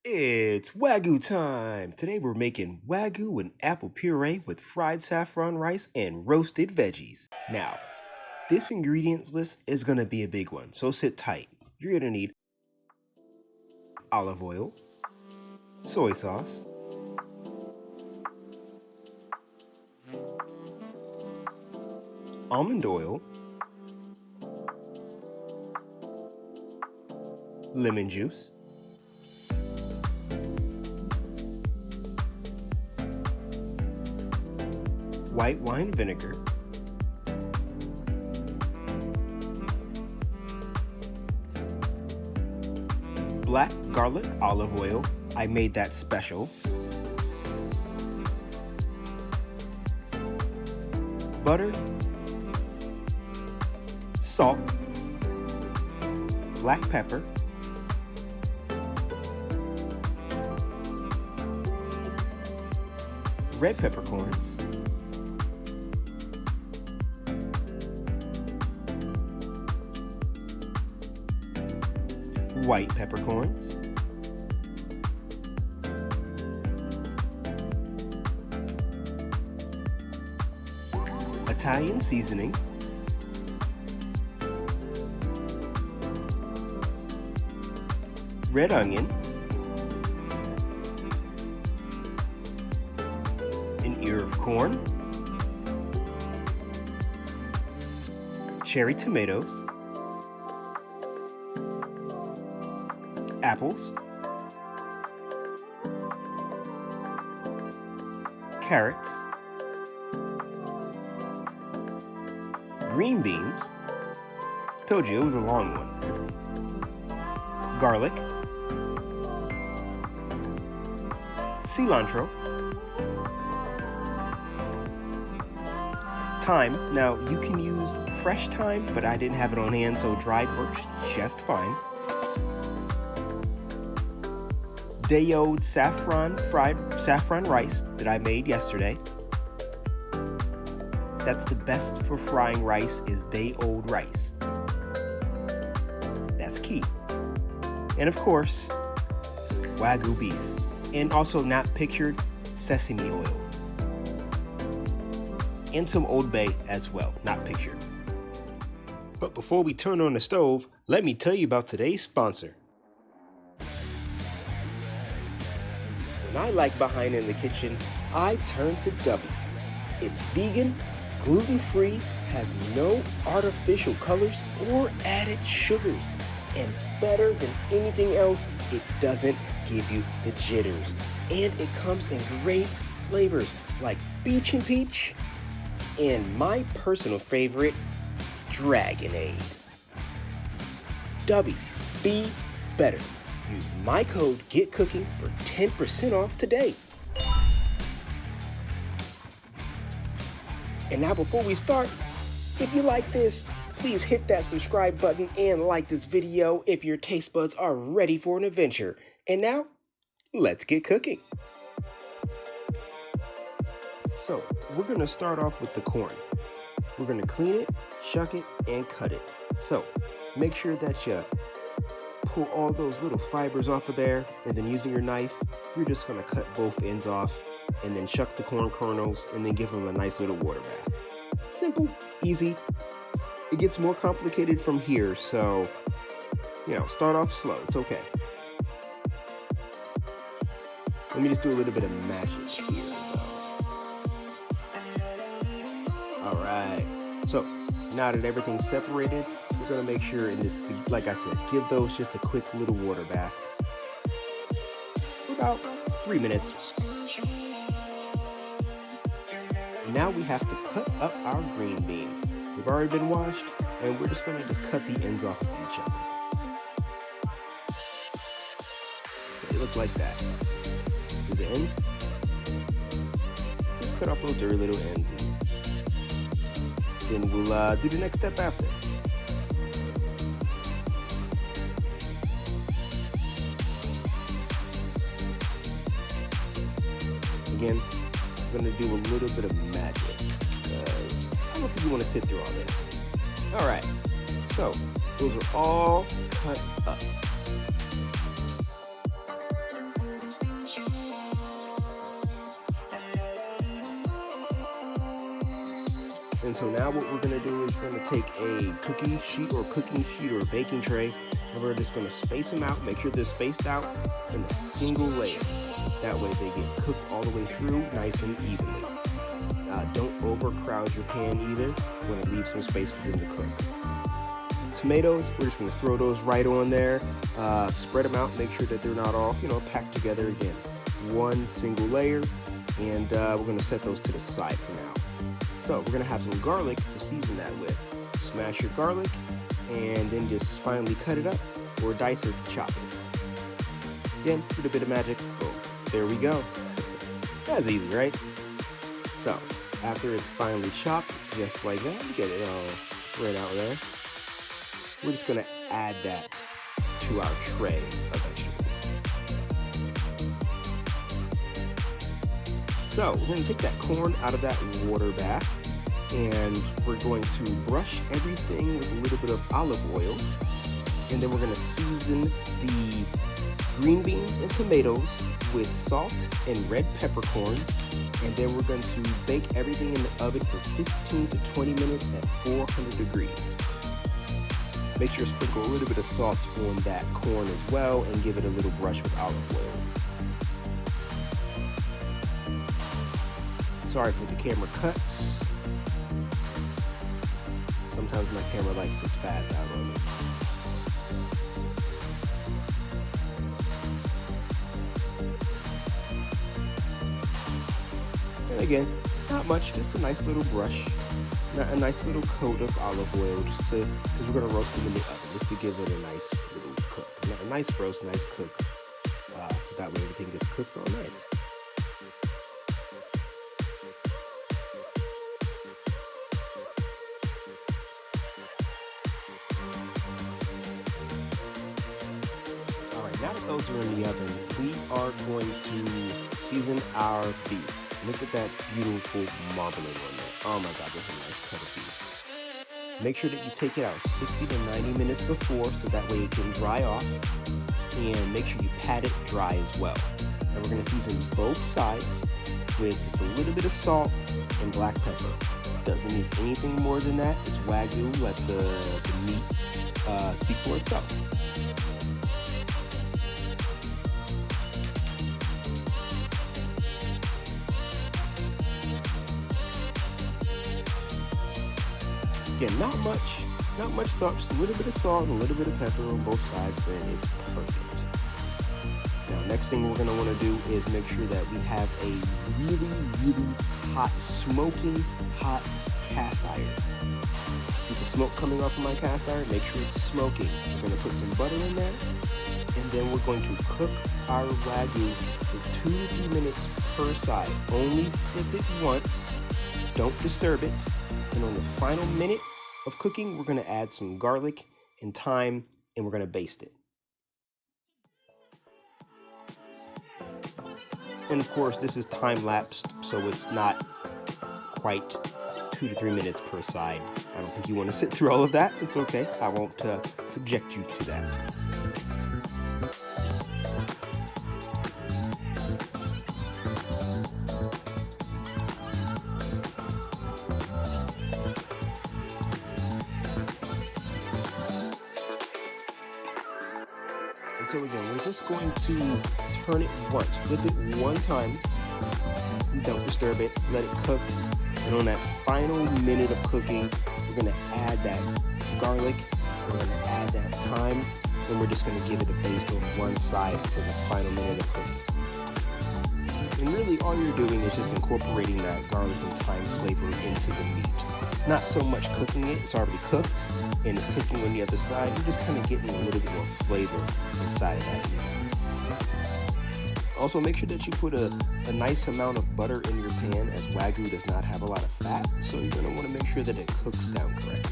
It's Wagyu time! Today we're making Wagyu and apple puree with fried saffron rice and roasted veggies. Now, this ingredients list is going to be a big one, so sit tight. You're going to need olive oil, soy sauce, almond oil, lemon juice, white wine vinegar, black garlic olive oil, I made that special, butter, salt, black pepper, red peppercorns, white peppercorns, Italian seasoning, red onion, an ear of corn, cherry tomatoes, apples, carrots, green beans, told you it was a long one, garlic, cilantro, thyme. Now you can use fresh thyme, but I didn't have it on hand, so dried works just fine. Day-old fried saffron rice that I made yesterday. That's the best for frying rice, is day-old rice. That's key. And of course, Wagyu beef. And also not pictured, sesame oil. And some Old Bay as well, not pictured. But before we turn on the stove, let me tell you about today's sponsor. When I like behind in the kitchen, I turn to W. It's vegan, gluten-free, has no artificial colors or added sugars, and better than anything else, it doesn't give you the jitters. And it comes in great flavors like peach and peach, and my personal favorite, Dragonade. W, be better. Use my code GETCOOKING for 10% off today. And now before we start, if you like this, please hit that subscribe button and like this video if your taste buds are ready for an adventure. And now, let's get cooking. So, we're going to start off with the corn. We're going to clean it, shuck it, and cut it. So, make sure that you pull all those little fibers off of there, and then using your knife, you're just going to cut both ends off, and then shuck the corn kernels, and then give them a nice little water bath. Simple, easy. It gets more complicated from here, so, start off slow. It's okay. Let me just do a little bit of magic here. Alright, so now that everything's separated, we're going to make sure, and just, like I said, give those just a quick little water bath. For about 3 minutes. Now we have to cut up our green beans. They've already been washed, and we're just going to cut the ends off of each other. So they look like that. See the ends? Just cut off those dirty little ends. Then we'll do the next step after. Again, I'm gonna do a little bit of magic because I don't think you want to sit through all this. All right, so those are all cut up. And so now what we're gonna do is we're gonna take a cookie sheet or cooking sheet or a baking tray, and we're just gonna space them out, make sure they're spaced out in a single layer. That way they get cooked all the way through nice and evenly. Don't overcrowd your pan either. You wanna leave some space for them to cook. Tomatoes, we're just gonna throw those right on there. Spread them out, make sure that they're not all, packed together again. One single layer, and we're gonna set those to the side for now. So we're gonna have some garlic to season that with. Smash your garlic and then just finely cut it up or dice or chop it. Again, with a bit of magic, boom, there we go. That's easy, right? So after it's finely chopped, just like that, get it all spread out there. We're just gonna add that to our tray of vegetables. So we're going to take that corn out of that water bath, and we're going to brush everything with a little bit of olive oil, and then we're going to season the green beans and tomatoes with salt and red peppercorns, and then we're going to bake everything in the oven for 15 to 20 minutes at 400 degrees. Make sure to sprinkle a little bit of salt on that corn as well and give it a little brush with olive oil. Sorry for the camera cuts. Sometimes my camera likes to spaz out on me. And again, not much, just a nice little brush. A nice little coat of olive oil, just to, because we're going to roast them in the oven, just to give it a nice little cook. A nice roast, nice cook, so that way everything gets cooked all nice. Alright, now that those are in the oven, we are going to season our beef. Look at that beautiful marbling on there. Oh my God, there's a nice cut of beef. Make sure that you take it out 60 to 90 minutes before, so that way it can dry off. And make sure you pat it dry as well. And we're gonna season both sides with just a little bit of salt and black pepper. Doesn't need anything more than that. It's Wagyu, let the meat speak for itself. Again, not much salt, just a little bit of salt and a little bit of pepper on both sides, and it's perfect. Now, next thing we're gonna wanna do is make sure that we have a really, really hot, smoking hot cast iron. See the smoke coming off of my cast iron? Make sure it's smoking. We're gonna put some butter in there, and then we're going to cook our Wagyu for 2 to 3 minutes per side. Only flip it once, don't disturb it. And on the final minute of cooking, we're going to add some garlic and thyme, and we're going to baste it. And of course, this is time-lapsed, so it's not quite 2 to 3 minutes per side. I don't think you want to sit through all of that. It's okay. I won't subject you to that. So again, we're just going to turn it once, flip it one time, don't disturb it, let it cook, and on that final minute of cooking, we're going to add that garlic, we're going to add that thyme, and we're just going to give it a baste on one side for the final minute of cooking. And really all you're doing is just incorporating that garlic and thyme flavor into the meat. It's not so much cooking it, it's already cooked, and it's cooking on the other side. You're just kind of getting a little bit more flavor inside of that meat. Also, make sure that you put a nice amount of butter in your pan, as Wagyu does not have a lot of fat, so you're going to want to make sure that it cooks down correctly.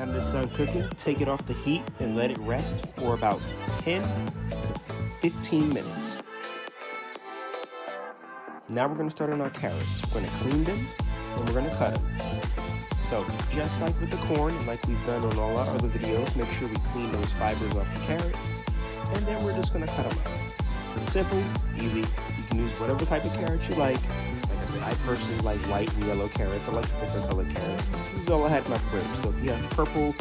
Now that it's done cooking, take it off the heat and let it rest for about 10 to 15 minutes. Now we're going to start on our carrots. We're going to clean them and we're going to cut them. So just like with the corn and like we've done on all our other videos, make sure we clean those fibers off the carrots, and then we're just going to cut them up. Simple, easy. You can use whatever type of carrot you like. Like I said, I personally like white and yellow carrots. I like the different colored carrots. This is all I had in my fridge. So if you have purple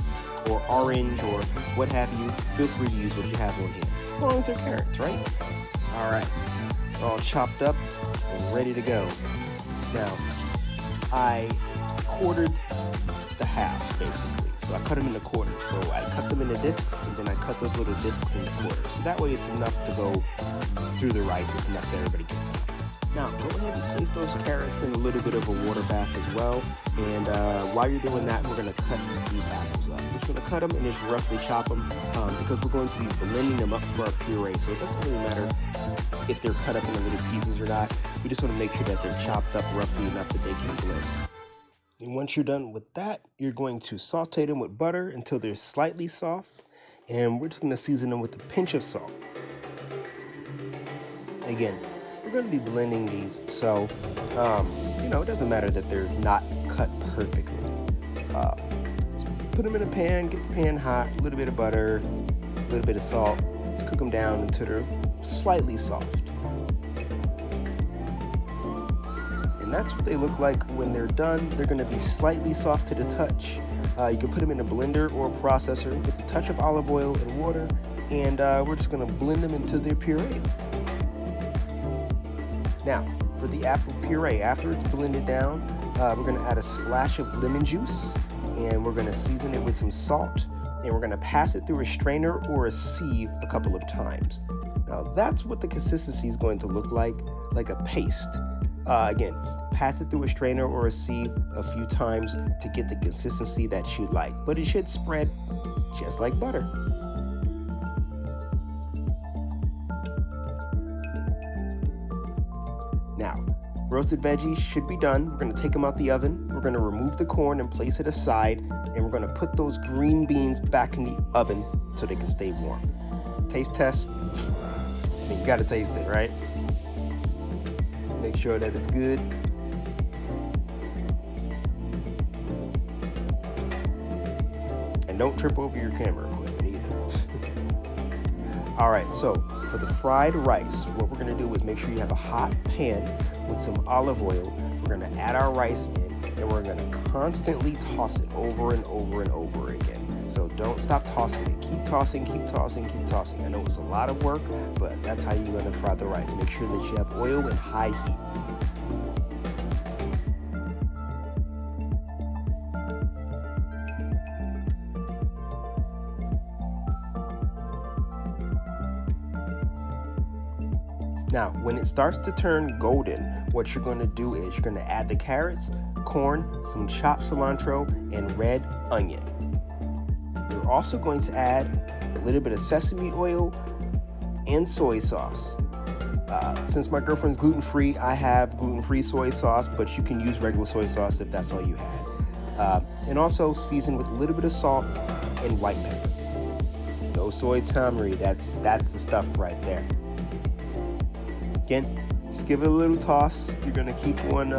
or orange or what have you, feel free to use what you have on here. As long as they're carrots, right? All right. All chopped up and ready to go. Now, I quartered the halves basically. So I cut them into quarters. So I cut them into discs and then I cut those little discs into quarters. So that way it's enough to go through the rice. It's enough that everybody gets it. Now go ahead and place those carrots in a little bit of a water bath as well. And while you're doing that, we're going to cut these apples up. We're just going to cut them and just roughly chop them because we're going to be blending them up for our puree. So it doesn't really matter if they're cut up into little pieces or not. We just want to make sure that they're chopped up roughly enough that they can blend. And once you're done with that, you're going to saute them with butter until they're slightly soft. And we're just going to season them with a pinch of salt. Again, we're going to be blending these, so, it doesn't matter that they're not cut perfectly. Put them in a pan, get the pan hot, a little bit of butter, a little bit of salt, cook them down until they're slightly soft. And that's what they look like when they're done. They're going to be slightly soft to the touch. You can put them in a blender or a processor with a touch of olive oil and water, and we're just going to blend them into their puree. Now, for the apple puree, after it's blended down, we're going to add a splash of lemon juice, and we're going to season it with some salt, and we're going to pass it through a strainer or a sieve a couple of times. Now, that's what the consistency is going to look like a paste. Again, pass it through a strainer or a sieve a few times to get the consistency that you like, but it should spread just like butter. Now, roasted veggies should be done. We're going to take them out the oven. We're going to remove the corn and place it aside, and we're going to put those green beans back in the oven so they can stay warm. Taste test. I mean, you got to taste it, right? Make sure that it's good. And don't trip over your camera equipment either. All right, so for the fried rice, what we're going to do is make sure you have a hot pan with some olive oil. We're going to add our rice in, and we're going to constantly toss it over and over and over again. So don't stop tossing it. Keep tossing, keep tossing, keep tossing. I know it's a lot of work, but that's how you're going to fry the rice. Make sure that you have oil and high heat. Now, when it starts to turn golden, what you're going to do is you're going to add the carrots, corn, some chopped cilantro, and red onion. You're also going to add a little bit of sesame oil and soy sauce. Since my girlfriend's gluten-free, I have gluten-free soy sauce, but you can use regular soy sauce if that's all you had. And also season with a little bit of salt and white pepper. No soy tamari, that's the stuff right there. Again, just give it a little toss. You're gonna keep on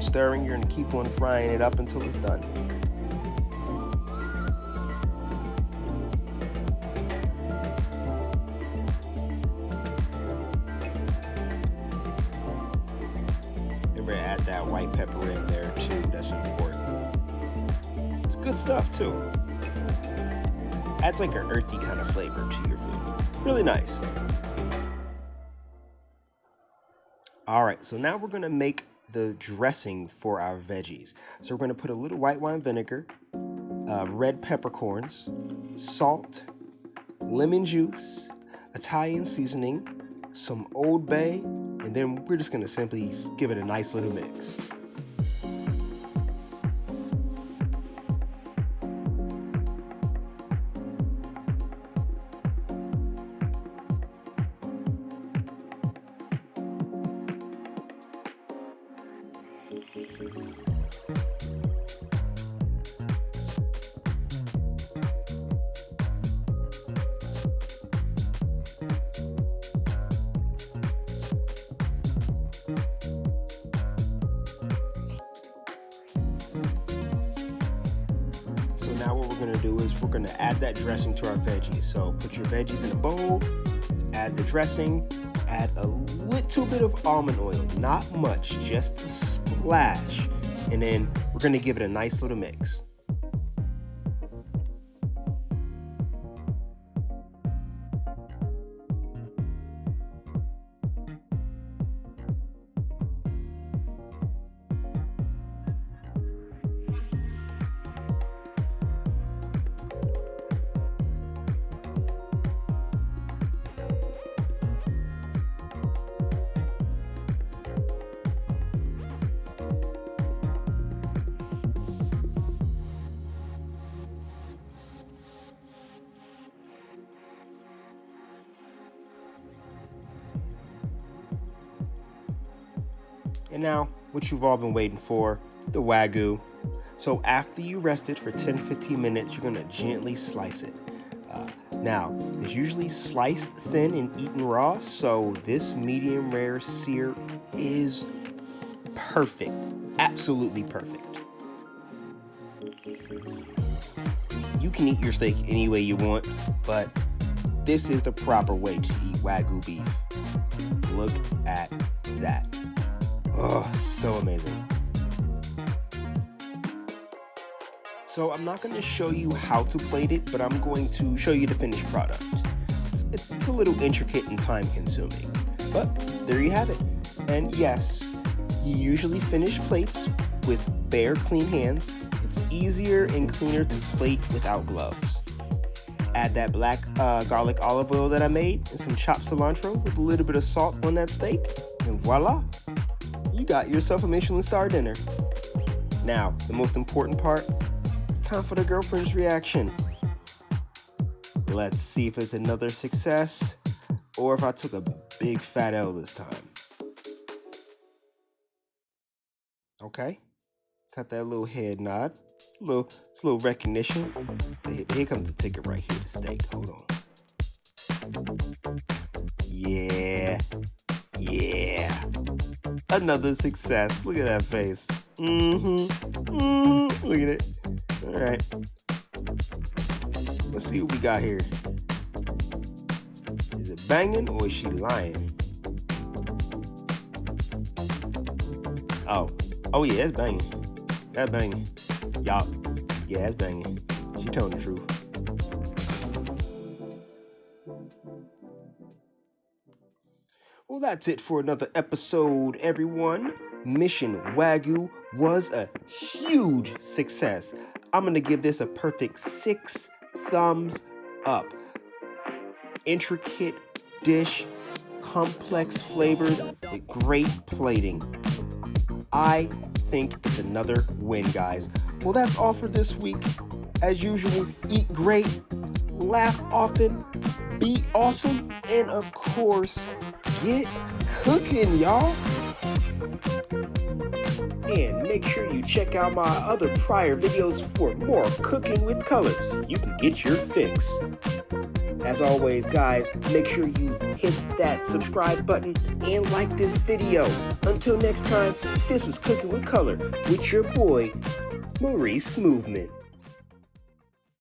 stirring. You're gonna keep on frying it up until it's done. Remember to add that white pepper in there too. That's important. It's good stuff too. Adds like an earthy kind of flavor to your food. Really nice. All right, so now we're going to make the dressing for our veggies. So we're going to put a little white wine vinegar, red peppercorns, salt, lemon juice, Italian seasoning, some Old Bay, and then we're just going to simply give it a nice little mix. now what we're gonna do is we're gonna add that dressing to our veggies. So put your veggies in a bowl, add the dressing, add a little bit of almond oil, not much, just a splash. And then we're gonna give it a nice little mix. And now, what you've all been waiting for, the Wagyu. So after you rest it for 10-15 minutes, you're gonna gently slice it. Now, it's usually sliced thin and eaten raw, so this medium rare sear is perfect, absolutely perfect. You can eat your steak any way you want, but this is the proper way to eat Wagyu beef. Look at that. Oh, so amazing. So I'm not going to show you how to plate it, but I'm going to show you the finished product. It's a little intricate and time consuming, but there you have it. And yes, you usually finish plates with bare, clean hands. It's easier and cleaner to plate without gloves. Add that black garlic olive oil that I made and some chopped cilantro with a little bit of salt on that steak, and voila, you got yourself a Michelin Star dinner. Now, the most important part, time for the girlfriend's reaction. Let's see if it's another success or if I took a big fat L this time. Okay, got that little head nod. It's a little recognition. Here comes the ticket right here, the steak. Hold on. Yeah. Another success. Look at that face. Look at it. All right. Let's see what we got here. Is it banging or is she lying? Oh yeah, it's banging. That's banging. Y'all, yeah, it's banging. She told the truth. Well, that's it for another episode, everyone. Mission Wagyu was a huge success. I'm going to give this a perfect 6 thumbs up. Intricate dish, complex flavors with great plating. I think it's another win, guys. Well, that's all for this week. As usual, eat great, laugh often, be awesome, and of course, get cooking, y'all. And make sure you check out my other prior videos for more cooking with colors. You can get your fix. As always, guys, make sure you hit that subscribe button and like this video. Until next time, this was Cooking with Color with your boy, Maurice Movement.